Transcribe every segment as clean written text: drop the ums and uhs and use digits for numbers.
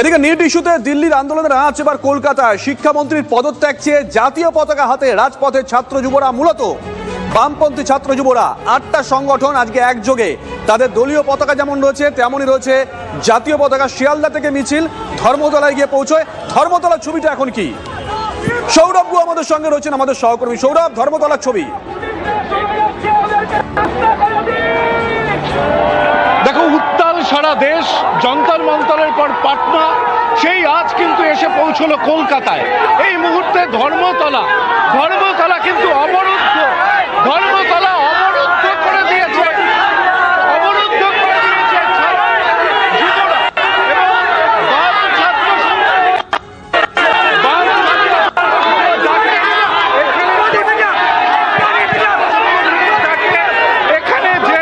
এদিকে নিট ইস্যুতে দিল্লির আন্দোলনের আঁচ এবার কলকাতায়। শিক্ষামন্ত্রীর পদত্যাগ চেয়ে জাতীয় পতাকা হাতে রাজপথে ছাত্র যুবরা, মূলত বামপন্থী ছাত্র যুবরা। 8টা সংগঠন আজকে একযোগে, তাদের দলীয় পতাকা যেমন রয়েছে তেমনই রয়েছে জাতীয় পতাকা। শিয়ালদা থেকে মিছিল ধর্মতলায় গিয়ে পৌঁছয়। ধর্মতলার ছবিটা এখন কি? সৌরভ গু আমাদের সঙ্গে রয়েছেন, আমাদের সহকর্মী। সৌরভ, ধর্মতলার ছবি। দেখো, উত্তাল সারা দেশ। যন্তর মন্তরের পর পাটনা, সেই আজ কিন্তু এসে পৌঁছলো কলকাতায়। এই মুহূর্তে ধর্মতলা কিন্তু অবরুদ্ধ। ধর্মতলা অবরুদ্ধ করে দিয়েছে, যুবরা এবং বাম ছাত্র এখানে যে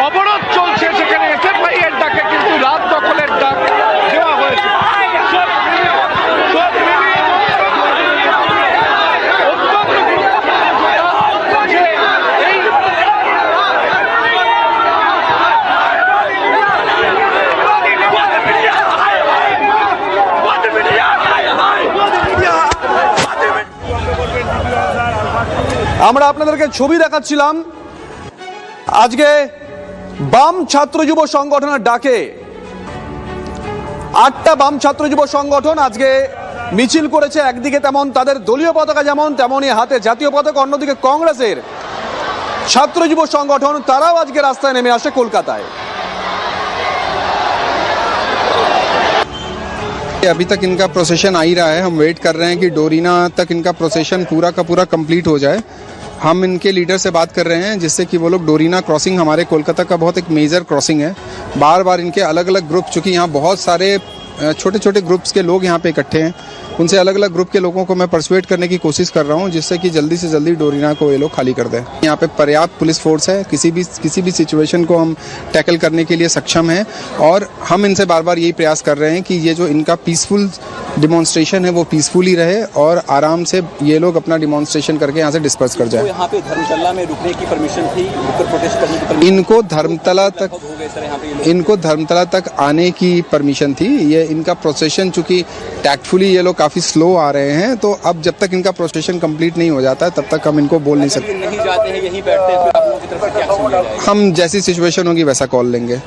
অবরোধ চলছে, সেখানে এসএফআই এর ডাকে কিন্তু রাত দখলের ডাক দেওয়া হয়েছে। আমরা আপনাদেরকে ছবি দেখাচ্ছিলাম। আজকে বাম ছাত্র যুব সংগঠনের ডাকে 8টা বাম ছাত্র যুব সংগঠন আজকে মিছিল করেছে। একদিকে তেমন তাদের দলীয় পতাকা যেমন, তেমনই হাতে জাতীয় পতাকা। অন্যদিকে কংগ্রেসের ছাত্র যুব সংগঠন, তারাও আজকে রাস্তায় নেমে আসে কলকাতায়। अभी तक इनका प्रोसेशन आ ही रहा है। हम वेट कर रहे हैं कि डोरीना तक इनका प्रोसेशन पूरा का पूरा कंप्लीट हो जाए। हम इनके लीडर से बात कर रहे हैं जिससे कि वो लोग डोरीना क्रॉसिंग, हमारे कोलकाता का बहुत एक मेजर क्रॉसिंग है। बार बार इनके अलग अलग ग्रुप, चूँकि यहाँ बहुत सारे छोटे छोटे ग्रुप्स के लोग यहाँ पे इकट्ठे हैं, उनसे अलग अलग ग्रुप के लोगों को मैं परसुएट करने की कोशिश कर रहा हूँ जिससे कि जल्दी से जल्दी डोरीना को ये लोग खाली कर दें। यहाँ पे पर्याप्त पुलिस फोर्स है, किसी भी सिचुएशन को हम टैकल करने के लिए सक्षम हैं। और हम इनसे बार बार यही प्रयास कर रहे हैं कि ये जो इनका पीसफुल डिमॉन्स्ट्रेशन है वो पीसफुली रहे और आराम से ये लोग अपना डिमॉन्स्ट्रेशन करके यहाँ से डिस्पर्स कर जाए। यहाँ पे धर्मतला में रुकने की परमिशन थी, रुककर प्रोटेस्ट करने की परमिशन? इनको धर्मतला तक आने की परमिशन थी। ये इनका प्रोसेशन, चूंकि टैक्टफुली ये लोग काफ़ी स्लो आ रहे हैं, तो अब जब तक इनका प्रोसेशन कंप्लीट नहीं हो जाता तब तक हम इनको बोल नहीं सकते। नहीं जाते हैं, यहीं बैठते हैं, फिर आप लोगों की तरफ से क्या एक्शन लिया जाएगा? हम जैसी सिचुएशन होगी वैसा कॉल लेंगे।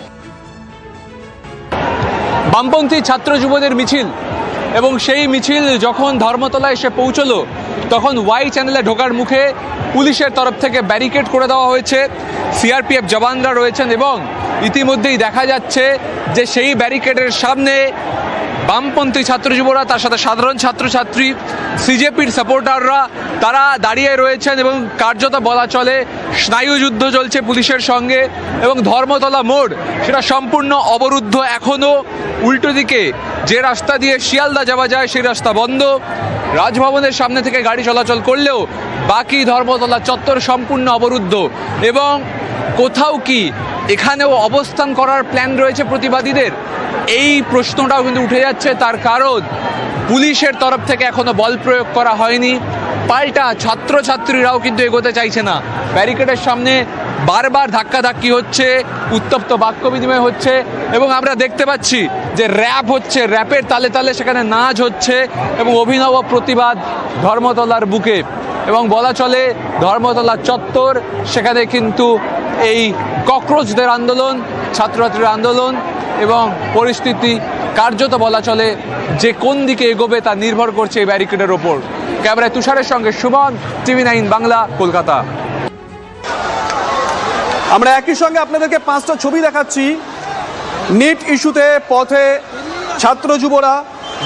বামপন্থী ছাত্র যুবদের মিছিল, এবং সেই মিছিল যখন ধর্মতলায় এসে পৌঁছলো তখন ওয়াই চ্যানেলে ঢোকার মুখে পুলিশের তরফ থেকে ব্যারিকেড করে দেওয়া হয়েছে। সিআরপিএফ জওয়ানরা রয়েছেন এবং ইতিমধ্যেই দেখা যাচ্ছে যে সেই ব্যারিকেডের সামনে বামপন্থী ছাত্র যুবরা, তার সাথে সাধারণ ছাত্রছাত্রী, সিজেপির সাপোর্টাররা তারা দাঁড়িয়ে রয়েছেন এবং কার্যত বলা চলে স্নায়ুযুদ্ধ চলছে পুলিশের সঙ্গে। এবং ধর্মতলা মোড় সেটা সম্পূর্ণ অবরুদ্ধ এখনও। উল্টো দিকে যে রাস্তা দিয়ে শিয়ালদা যাওয়া যায় সেই রাস্তা বন্ধ। রাজভবনের সামনে থেকে গাড়ি চলাচল করলেও বাকি ধর্মতলা চত্বর সম্পূর্ণ অবরুদ্ধ। এবং কোথাও কি এখানেও অবস্থান করার প্ল্যান রয়েছে প্রতিবাদীদের? এই প্রশ্নটাও কিন্তু উঠে যাচ্ছে। তার কারণ পুলিশের তরফ থেকে এখনো বল প্রয়োগ করা হয়নি, পাল্টা ছাত্রছাত্রীরাও কিন্তু এগোতে চাইছে না। ব্যারিকেডের সামনে বারবার ধাক্কাধাক্কি হচ্ছে, উত্তপ্ত বাক্য বিনিময় হচ্ছে এবং আমরা দেখতে পাচ্ছি যে র্যাপ হচ্ছে, র্যাপের তালে তালে সেখানে নাচ হচ্ছে এবং অভিনব প্রতিবাদ ধর্মতলার বুকে। এবং বলা চলে ধর্মতলা চত্বর, সেখানে কিন্তু এই ককরোচদের আন্দোলন, ছাত্রছাত্রীর আন্দোলন এবং পরিস্থিতি কার্যত বলা চলে যে কোন দিকে এগোবে তা নির্ভর করছে এই ব্যারিকেডের ওপর। ক্যামেরায় তুষারের সঙ্গে সুমন, TV9 বাংলা, কলকাতা। আমরা একই সঙ্গে আপনাদেরকে 5টা ছবি দেখাচ্ছি। নিট ইস্যুতে পথে ছাত্র যুবরা,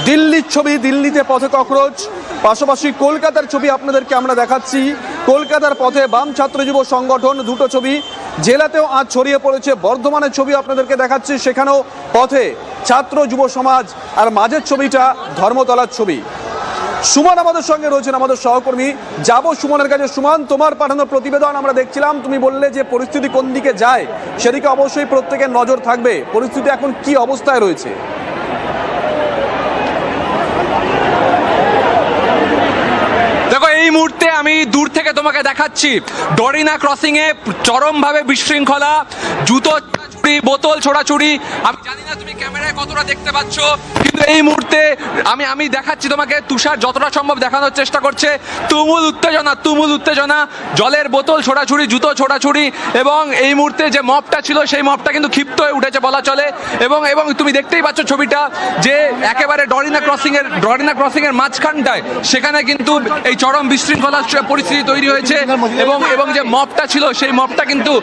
দিল্লির ছবি, দিল্লিতে পথে ককরোচ। পাশাপাশি কলকাতার ছবি আপনাদেরকে আমরা দেখাচ্ছি। কলকাতার পথে বাম ছাত্র যুব সংগঠন, দুটো ছবি। জেলাতেও আজ ছড়িয়ে পড়েছে। বর্ধমানের ছবি আপনাদেরকে দেখাচ্ছি, সেখানেও পথে ছাত্র যুব সমাজ। আর মাঝের ছবিটা ধর্মতলার ছবি। সুমন আমাদের সঙ্গে রয়েছেন, আমাদের সহকর্মী। যাব সুমনের কাছে। সুমন, তোমার পাঠানো প্রতিবেদন আমরা দেখছিলাম, তুমি বললে যে পরিস্থিতি কোন দিকে যায় সেদিকে অবশ্যই প্রত্যেকের নজর থাকবে। পরিস্থিতি এখন কি অবস্থায় রয়েছে? দেখো, এই মুহূর্তে আমি দূর থেকে তোমাকে দেখাচ্ছি ডোরিনা ক্রসিং এ চরমভাবে বিশৃঙ্খলা, জুতো বোতল ছোড়াছুড়ি। আমি জানি না তুমি ক্যামেরায় কতটা দেখতে পাচ্ছ, কিন্তু এই মুহূর্তে আমি দেখাচ্ছি তোমাকে। তুষার যতটা সম্ভব দেখানোর চেষ্টা করছে। তুমুল উত্তেজনা, জলের বোতল ছোড়াছুড়ি, জুতো ছোড়াছুড়ি, এবং এই মুহূর্তে যে মবটা ছিল সেই মবটা কিন্তু ক্ষিপ্ত হয়ে উঠেছে বলা চলে। এবং তুমি দেখতেই পাচ্ছ ছবিটা, যে একেবারে ডরিনা ক্রসিং এর মাঝখানটায় সেখানে কিন্তু এই চরম বিশৃঙ্খলার পরিস্থিতি তৈরি হয়েছে। এবং যে মবটা ছিল সেই মবটা কিন্তু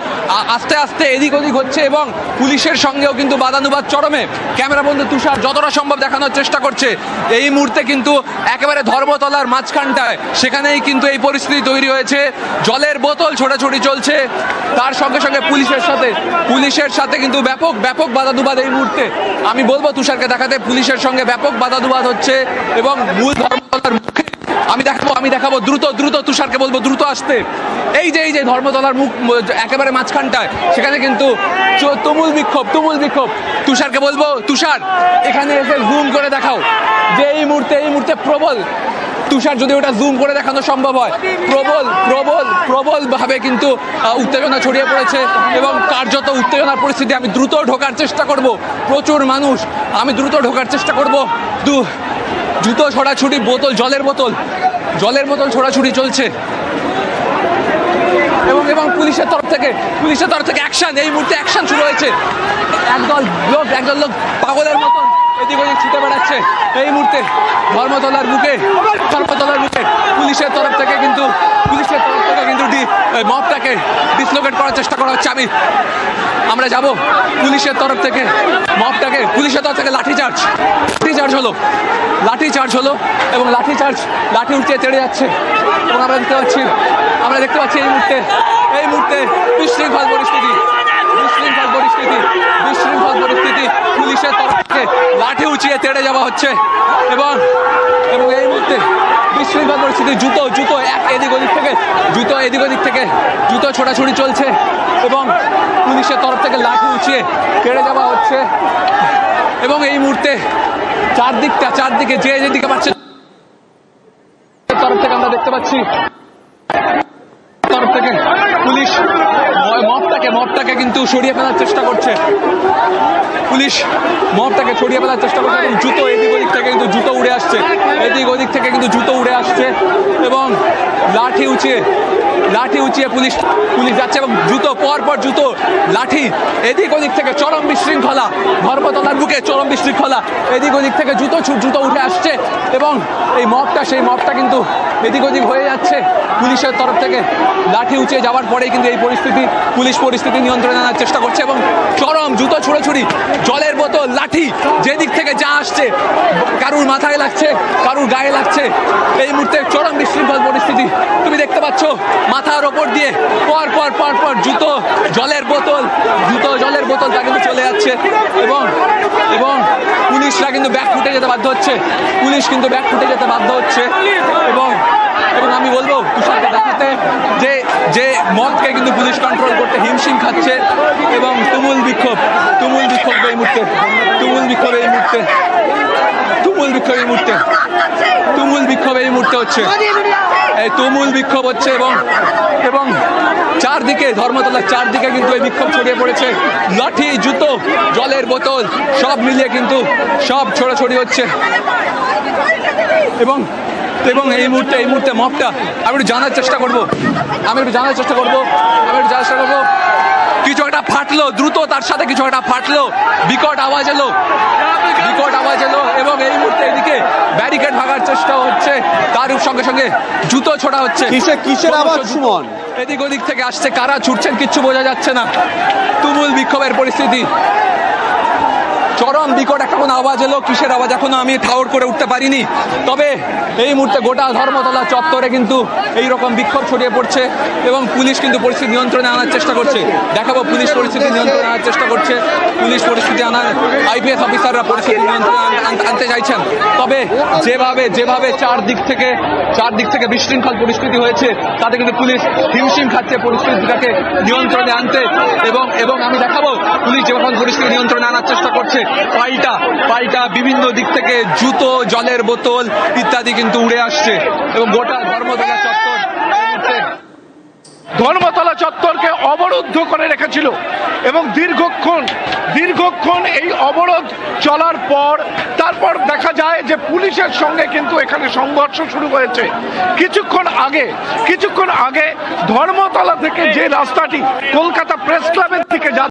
আস্তে আস্তে এদিক ওদিক হচ্ছে, এবং পুলিশের সঙ্গেও কিন্তু বাদানুবাদ চরমে। ক্যামেরা বন্ধু তুষার যতটা সম্ভব দেখানোর চেষ্টা করছে। এই মুহূর্তে কিন্তু একেবারে ধর্মতলার মাঝখানটায় সেখানেই কিন্তু এই পরিস্থিতি তৈরি হয়েছে। জলের বোতল ছোড়াছুড়ি চলছে, তার সঙ্গে সঙ্গে পুলিশের সাথে কিন্তু ব্যাপক বাদানুবাদ এই মুহূর্তে। আমি বলবো তুষারকে দেখাতে, পুলিশের সঙ্গে ব্যাপক বাদানুবাদ হচ্ছে, এবং মূল ধর্মতলার মুখে আমি দেখাবো দ্রুত তুষারকে বলবো দ্রুত আসতে। এই যে ধর্মতলার মুখ একেবারে মাঝখানটায় সেখানে কিন্তু তুমুল বিক্ষোভ। তুষারকে বলবো, তুষার এখানে এসে জুম করে দেখাও যে এই মুহূর্তে প্রবল, তুষার যদি ওটা জুম করে দেখানো সম্ভব হয়, প্রবল ভাবে কিন্তু উত্তেজনা ছড়িয়ে পড়েছে, এবং কার্যত উত্তেজনার পরিস্থিতি। আমি দ্রুত ঢোকার চেষ্টা করব, প্রচুর মানুষ, আমি দ্রুত ঢোকার চেষ্টা করব। জুতো ছোড়াছুড়ি, জলের বোতল ছোড়াছুড়ি চলছে, এবং পুলিশের তরফ থেকে অ্যাকশন, এই মুহূর্তে অ্যাকশন শুরু হয়েছে। একদল লোক পাগলের মতন এদিক ওদিক ছুটে বেড়াচ্ছে এই মুহূর্তে ধর্মতলার বুকে। পুলিশের তরফ থেকে কিন্তু মবটাকে ডিসলোকেট করার চেষ্টা করা হচ্ছে। আমরা যাব পুলিশের তরফ থেকে লাঠিচার্জ হলো, এবং লাঠি উঠে তেড়ে যাচ্ছে, এবং আমরা দেখতে পাচ্ছি এই মুহূর্তে বিশৃঙ্খল পরিস্থিতি। পুলিশের তরফ থেকে লাঠি উঁচিয়ে তেড়ে যাওয়া হচ্ছে, এবং এই মুহূর্তে বিশৃঙ্খল পরিস্থিতি। জুতো এদিক ওদিক থেকে জুতো ছোড়াছুড়ি চলছে, এবং পুলিশের তরফ থেকে লাঠি উঁচিয়ে তেড়ে যাওয়া হচ্ছে, এবং এই মুহূর্তে চারদিকে যেদিকে পাচ্ছে তরফ থেকে আমরা দেখতে পাচ্ছি তরফ থেকে পুলিশ মবটাকে কিন্তু সরিয়ে ফেলার চেষ্টা করছে। এবং জুতো এদিক ওদিক থেকে কিন্তু জুতো উড়ে আসছে, এবং লাঠি উঁচিয়ে পুলিশ যাচ্ছে, এবং জুতো লাঠি এদিক ওদিক থেকে চরম বিশৃঙ্খলা, ধর্মতলার বুকে চরম বিশৃঙ্খলা। এদিক ওদিক থেকে জুতো উঠে আসছে, এবং সেই মবটা কিন্তু এদিক ওদিক হয়ে যাচ্ছে। পুলিশের তরফ থেকে লাঠি উঁচিয়ে যাওয়ার পরেই কিন্তু এই পুলিশ পরিস্থিতি নিয়ন্ত্রণে আনার চেষ্টা করছে, এবং চরম জুতো ছুড়োছুড়ি, জলের বোতল, লাঠি যেদিক থেকে যা আসছে, কারুর মাথায় লাগছে, কারুর গায়ে লাগছে। এই মুহূর্তে চরম বিশৃঙ্খল পরিস্থিতি তুমি দেখতে পাচ্ছ। মাথার ওপর দিয়ে পর জুতো জলের বোতল তা কিন্তু চলে যাচ্ছে, এবং পুলিশরা কিন্তু ব্যাক ফুটে যেতে বাধ্য হচ্ছে। এবং আমি বলবো তুষারকে দেখাতে যে মবকে কিন্তু পুলিশ কন্ট্রোল করতে হিমশিম খাচ্ছে, এবং তুমুল বিক্ষোভ এই মুহূর্তে হচ্ছে। এই তুমুল বিক্ষোভ হচ্ছে, এবং চারদিকে ধর্মতলার চারদিকে কিন্তু এই বিক্ষোভ ছড়িয়ে পড়েছে। লাঠি, জুতো, জলের বোতল সব মিলিয়ে কিন্তু সব ছোড়াছড়ি হচ্ছে, এবং এই মুহূর্তে মবটা আমি একটু জানার চেষ্টা করবো কিছু একটা ফাটলো দ্রুত, তার সাথে কিছু একটা ফাটলো, বিকট আওয়াজ এলো, এবং এই মুহূর্তে এদিকে ব্যারিকেড ভাঙার চেষ্টা হচ্ছে, তার সঙ্গে জুতো ছোড়া হচ্ছে। কিসের আওয়াজ সুমন? এদিক ওদিক থেকে আসছে, কারা ছুটছেন কিচ্ছু বোঝা যাচ্ছে না। তুমুল বিক্ষোভের পরিস্থিতি, চরম বিকট একটা কোনো আওয়াজ এলো, কিসের আওয়াজ এখনো আমি ঠাউর করে উঠতে পারিনি। তবে এই মুহূর্তে গোটা ধর্মতলা চত্বরে কিন্তু এইরকম বিক্ষোভ ছড়িয়ে পড়ছে, এবং পুলিশ কিন্তু পরিস্থিতি নিয়ন্ত্রণে আনার চেষ্টা করছে। দেখাবো পুলিশ পরিস্থিতি নিয়ন্ত্রণে আনার চেষ্টা করছে, আইপিএস অফিসাররা পরিস্থিতি নিয়ন্ত্রণে আনতে চাইছেন। তবে যেভাবে চারদিক থেকে বিশৃঙ্খল পরিস্থিতি হয়েছে, তাতে কিন্তু পুলিশ হিমশিম খাচ্ছে পরিস্থিতিটাকে নিয়ন্ত্রণে আনতে, এবং আমি দেখাবো পুলিশ যখন পরিস্থিতি নিয়ন্ত্রণে আনার চেষ্টা করছে, পাল্টা বিভিন্ন দিক থেকে জুতো, জলের বোতল ইত্যাদি কিন্তু উড়ে আসছে, এবং গোটা ধর্মতলা চত্বর ধর্মতলা চত্বরকে অবরুদ্ধ করে রেখেছিল এবং দীর্ঘক্ষণ এই অবরোধ চলার পর তারপর দেখা যায় যে পুলিশের সঙ্গে কিন্তু এখানে সংঘর্ষ শুরু হয়েছে। কিছুক্ষণ আগে ধর্মতলা থেকে যে রাস্তাটি কলকাতা প্রেস ক্লাবের দিকে